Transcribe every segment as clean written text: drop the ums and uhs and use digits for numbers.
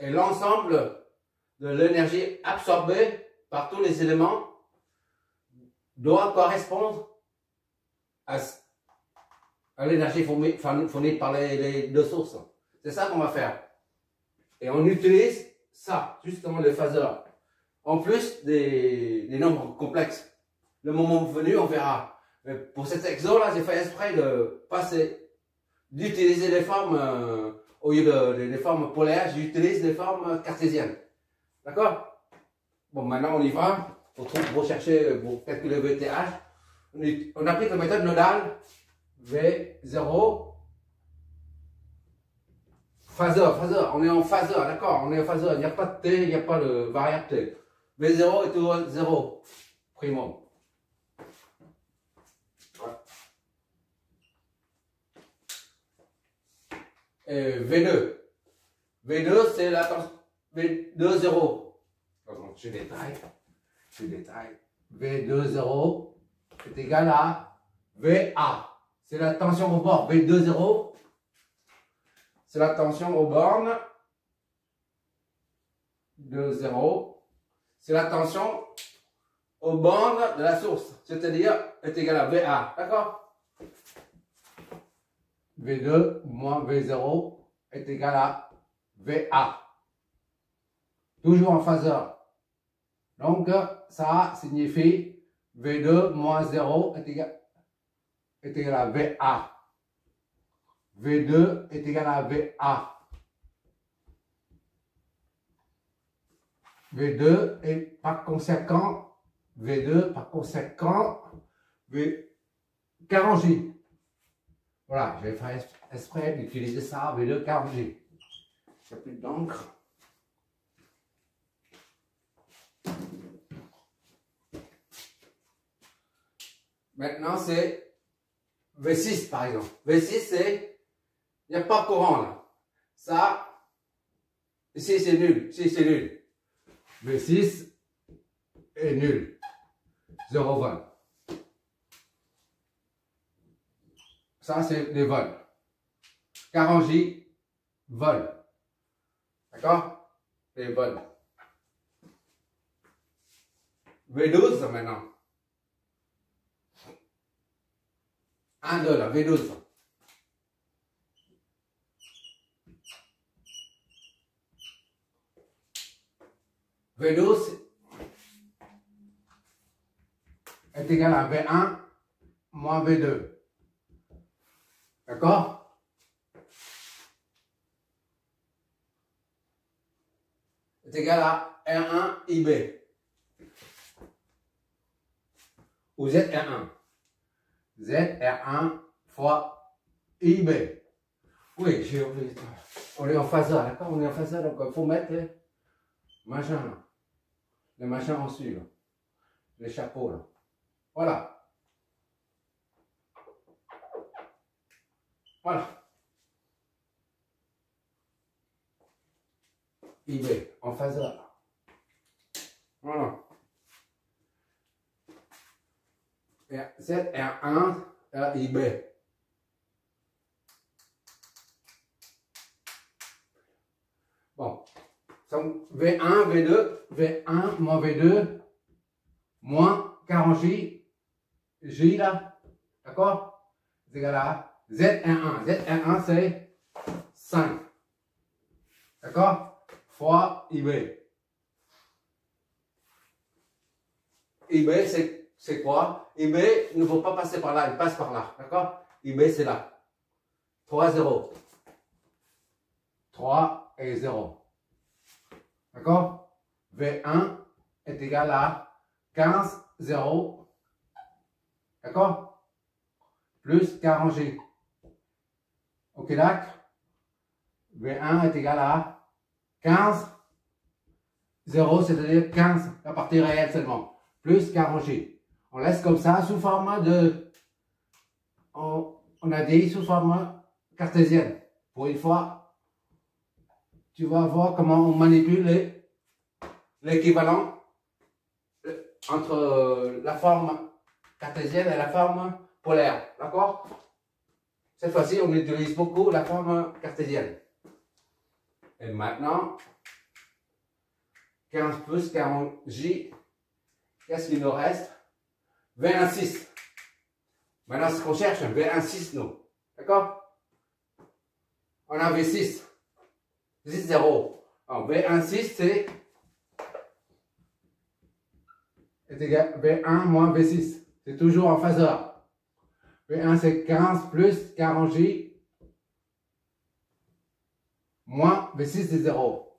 Et l'ensemble de l'énergie absorbée par tous les éléments doit correspondre à l'énergie fournie par les deux sources. C'est ça qu'on va faire. Et on utilise ça, justement le phaseur. En plus des nombres complexes. Le moment venu, on verra. Mais pour cet exo-là, j'ai fait exprès d'utiliser les formes, au lieu des formes polaires, j'utilise les formes cartésiennes. D'accord? Bon, maintenant on y va. Pour chercher, pour calculer VTH, on applique la méthode nodale V0. Phaseur, on est en phaseur, d'accord? On est en phaseur, il n'y a pas de T, il n'y a pas de variable T. V0 est toujours 0, primum. Et V2. V2, c'est la tension. V2, 0. Pardon, je détaille. V2, 0 est égal à VA. C'est la tension au bord. V2, 0. C'est la tension aux bornes de 0. C'est la tension aux bornes de la source. C'est-à-dire est égal à VA. D'accord? V2 moins V0 est égal à VA. Toujours en phaseur. Donc, ça signifie V2 moins 0 est égal à VA. V2 est égal à VA. V2 est par conséquent, V2 par conséquent, V40J. Voilà, j'ai fait exprès d'utiliser ça, V2 40J. Il n'y a plus d'encre. Maintenant, c'est V6 par exemple. V6, c'est, il n'y a pas de courant là. Ça, ici c'est nul, ici c'est nul. V6 est nul. 0,20. Ça, c'est les vols. 40J, vol. D'accord? Les vols. V12 maintenant. 1, 2 là, V12. V12 est égal à V1 moins V2. D'accord? Est égal à R1 IB. Ou ZR1. ZR1 fois IB. Oui, on est en phaseur, d'accord? On est en phaseur, donc il faut mettre les machins là. Les machins en dessus, là. Les chapeaux là. Voilà. Voilà. IB, en phaseur. Voilà. ZR1, IB. Bon. Donc, V1, V2, V1 moins V2, moins 40J, J là. D'accord? C'est égal à ZR1. ZR1, c'est 5. D'accord? Fois IB. IB, c'est quoi? IB ne faut pas passer par là, il passe par là. D'accord? IB, c'est là. 3, 0. 3 et 0. D'accord? V1 est égal à 15, 0. D'accord? Plus 40J. Ok, d'accord? V1 est égal à 15, 0, c'est-à-dire 15, la partie réelle seulement. Plus 40J. On laisse comme ça sous forme de... On a dit sous forme cartésienne. Pour une fois, tu vas voir comment on manipule l'équivalent entre la forme cartésienne et la forme polaire. D'accord? Cette fois-ci, on utilise beaucoup la forme cartésienne. Et maintenant, 15 plus 40J. Qu'est-ce qu'il nous reste? V1,6. Maintenant, ce qu'on cherche, un V1,6, nous. D'accord? On a V6. 6, 0. Alors, V1,6, c'est égal V1 moins V6. C'est toujours en phaseur. V1, c'est 15 plus 40J moins V6, c'est 0.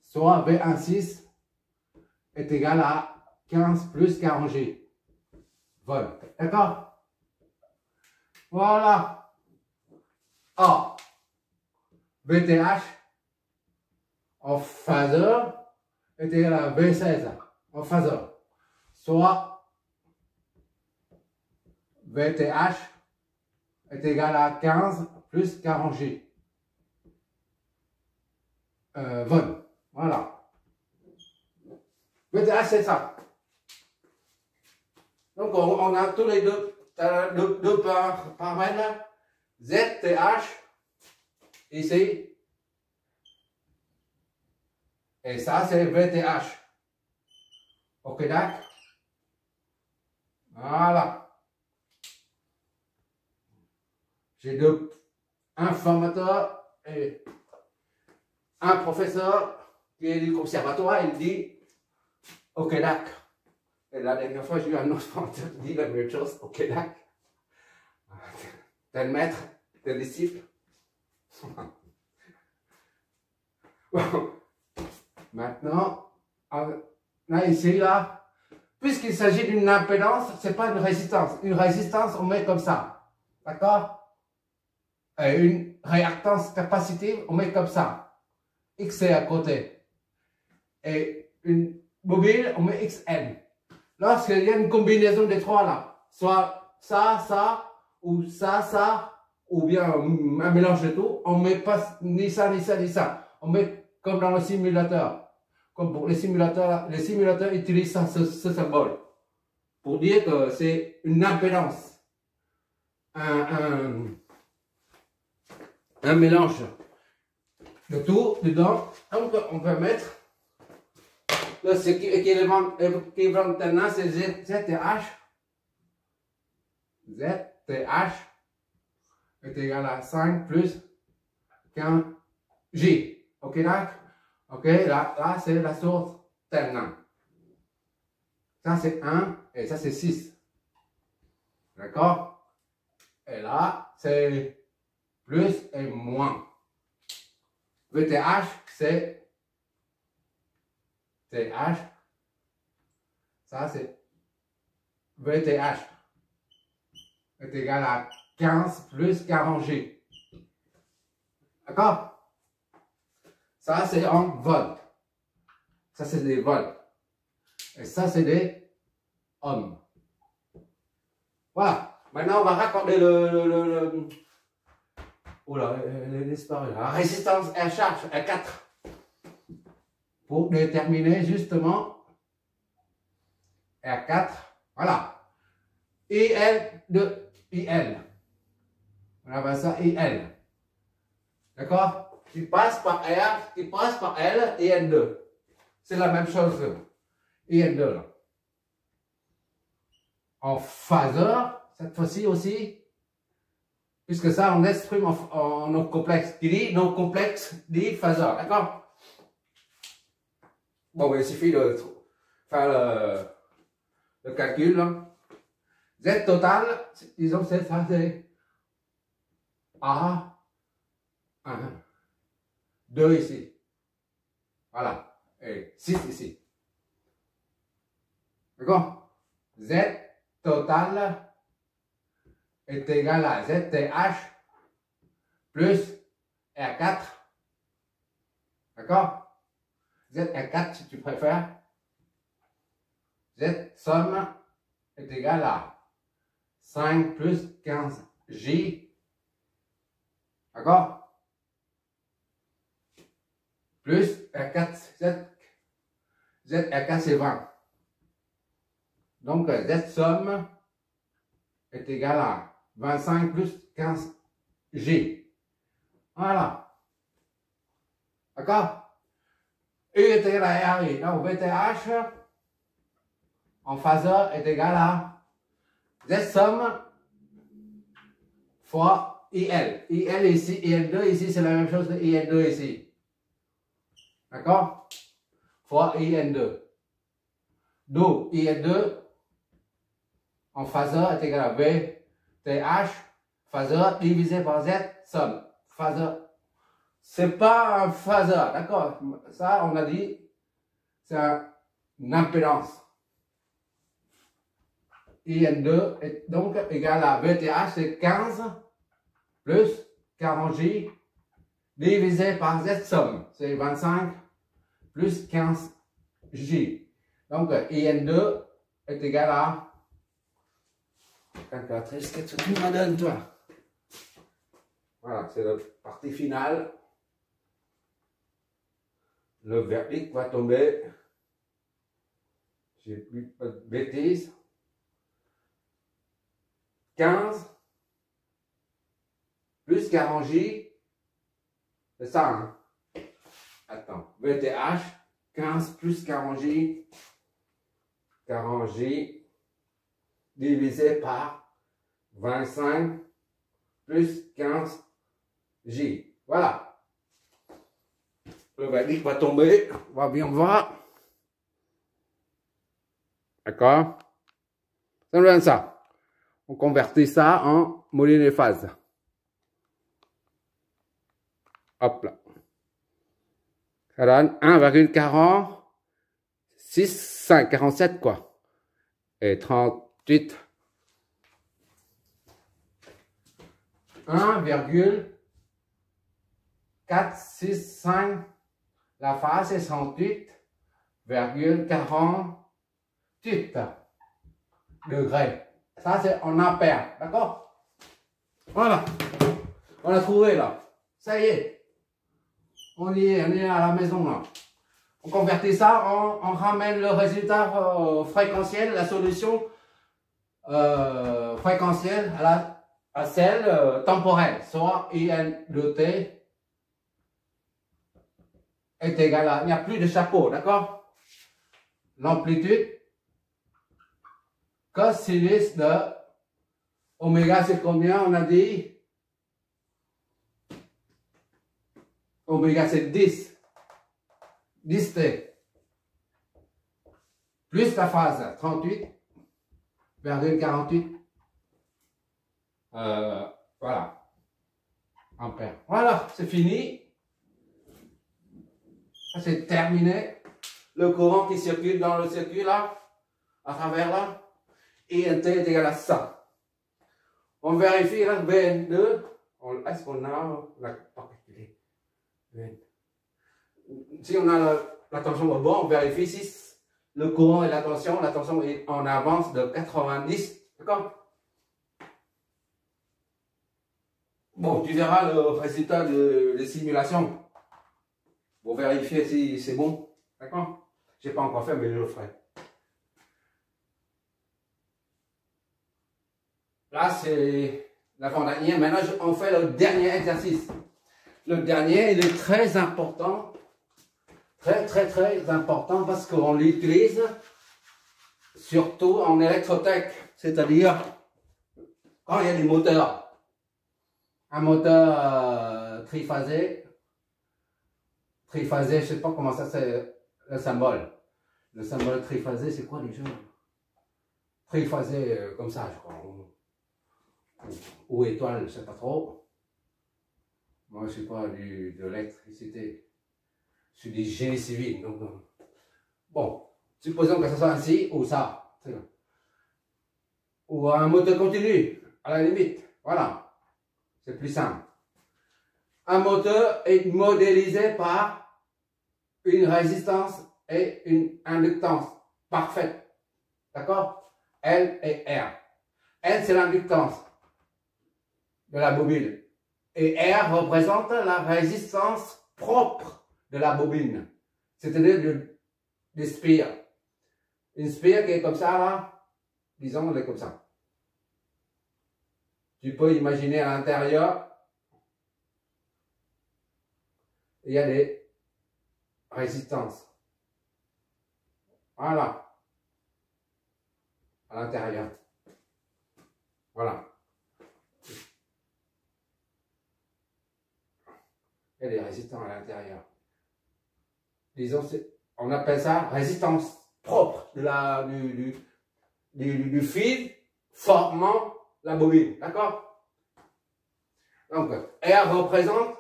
Soit V1,6 est égal à 15 plus 40J. Voilà. D'accord? Voilà. Or, VTH en phaseur est égal à V16 en phaseur. Soit VTH est égal à 15 plus 40J. Volt. Voilà. VTH, c'est ça. Donc, on a tous les deux paramètres là. ZTH, ici. Et ça, c'est VTH. Ok, d'accord? Voilà. J'ai un formateur et un professeur qui est du conservatoire. Il dit, ok, d'accord. Et la dernière fois, j'ai eu un autre formateur qui dit la même chose. Ok, d'accord. Tel maître, tel disciple. Bon. Maintenant, là, ici, là, puisqu'il s'agit d'une impédance, c'est pas une résistance. Une résistance, on met comme ça. D'accord? Et une réactance capacitive, on met comme ça. XC à côté. Et une mobile, on met XN. Lorsqu'il y a une combinaison des trois là, soit ça, ou ça, ou bien un mélange de tout, on met pas ni ça, ni ça, ni ça. On met comme dans le simulateur. Comme pour les simulateurs utilisent ce symbole. Pour dire que c'est une impédance. Un mélange de tout dedans. On peut mettre ce équivalent maintenant, c'est ZTH. ZTH est égal à 5 plus 15J. Ok, d'accord? Ok, là c'est la source terminale. Ça c'est 1 et ça c'est 6. D'accord? Et là c'est plus et moins. VTH c'est TH. Ça c'est VTH est égal à 15 plus 40G. D'accord? Ça, c'est en volts. Ça, c'est des volts. Et ça, c'est des ohms. Voilà. Maintenant, on va raccorder la résistance R charge R4 pour déterminer justement R4. Voilà. IL de IL. On appelle ça IL. D'accord? Qui passe par R, qui passe par L et N2. C'est la même chose. Et N2 là. En phaseur, cette fois-ci aussi, puisque ça on exprime en non complexe. Qui dit non complexe dit phaseur. D'accord? Bon, il suffit de faire le calcul. Là. Z total, disons c'est ça, c'est A, 1. 2 ici. Voilà. Et 6 ici. D'accord? Z total est égal à ZTH plus R4. D'accord? ZR4 si tu préfères. Z somme est égal à 5 plus 15J. D'accord? Plus R4, ZR4 c'est 20. Donc Z somme est égal à 25 plus 15G. Voilà. D'accord? U est égal à RI. Donc VTH en phaseur est égal à Z somme fois IL. IL ici, IL2 ici, c'est la même chose que IL2 ici. D'accord? Fois IN2. D'où IN2 en phaseur est égal à VTH, phaseur divisé par Z, somme. Phaseur. C'est pas un phaseur, d'accord? Ça, on a dit, c'est une impédance. IN2 est donc égal à VTH, c'est 15 plus 40J divisé par Z somme. C'est 25 plus 15J. Donc, IN2 est égal à... Calculatrice, qu'est-ce que tu me donnes, toi? Voilà, c'est la partie finale. Le verdict va tomber. J'ai plus pas de bêtises. 15 plus 40J. C'est ça, hein? Attends. VTH, 15 plus 40J. 40J divisé par 25 plus 15J. Voilà. Le verdict va tomber. On va bien voir. D'accord? Ça nous donne ça. On convertit ça en moline et phase. Hop là. Ça donne 1,46, 47 quoi. Et 38. 1,465. La phase est 38,48 degrés. Ça, c'est en ampères. D'accord? Voilà. On a trouvé là. Ça y est. On y est à la maison là. On convertit ça, on ramène le résultat fréquentiel, la solution fréquentielle à celle temporelle. Soit IN de T est égal à, il n'y a plus de chapeau, d'accord? L'amplitude cosinus de oméga, c'est combien? On a dit oméga, c'est 10. 10T. Plus la phase, 38,48. Voilà. Ampères. Voilà, c'est fini. C'est terminé. Le courant qui circule dans le circuit là, à travers là, INT est égal à ça. On vérifie là, VN2. Est-ce qu'on a la calculé? Si on a la tension au bord, on vérifie si le courant et la tension est en avance de 90. D'accord? Bon, tu verras le résultat des simulations. Pour vérifier si c'est bon. D'accord? Je n'ai pas encore fait, mais je le ferai. Là, c'est l'avant-dernier. Maintenant, on fait le dernier exercice. Le dernier, il est très important. Très important parce qu'on l'utilise surtout en électrotech. C'est-à-dire quand il y a des moteurs. Un moteur triphasé. Triphasé, je ne sais pas comment ça c'est le symbole. Le symbole triphasé, c'est quoi déjà? Triphasé comme ça, je crois. Ou étoile, je ne sais pas trop. Moi, je ne suis pas de l'électricité. Je suis du génie civil. Donc, bon, supposons que ce soit ainsi ou ça. Ou un moteur continu, à la limite. Voilà. C'est plus simple. Un moteur est modélisé par une résistance et une inductance parfaite. D'accord? L et R. L, c'est l'inductance de la bobine. Et R représente la résistance propre de la bobine. C'est-à-dire des spires. Une spire qui est comme ça, là, disons, elle est comme ça. Tu peux imaginer à l'intérieur, il y a des résistances. Voilà. À l'intérieur. Voilà. Et les résistants à l'intérieur. Disons, on appelle ça résistance propre du fil formant la bobine. D'accord? Donc, R représente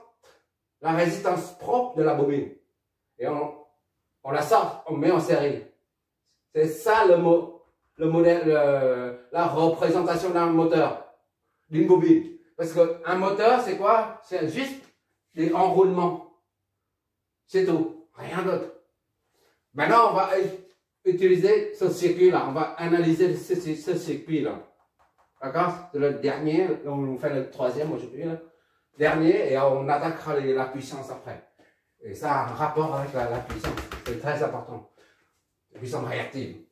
la résistance propre de la bobine. Et on la sort, on met en série. C'est ça le modèle, la représentation d'un moteur, d'une bobine. Parce qu'un moteur, c'est quoi? C'est juste des enroulements. C'est tout, rien d'autre. Maintenant, on va utiliser ce circuit-là. On va analyser ce circuit-là. D'accord? C'est le dernier. On fait le troisième aujourd'hui. Dernier, et on attaquera la puissance après. Et ça a un rapport avec la puissance. C'est très important. La puissance réactive.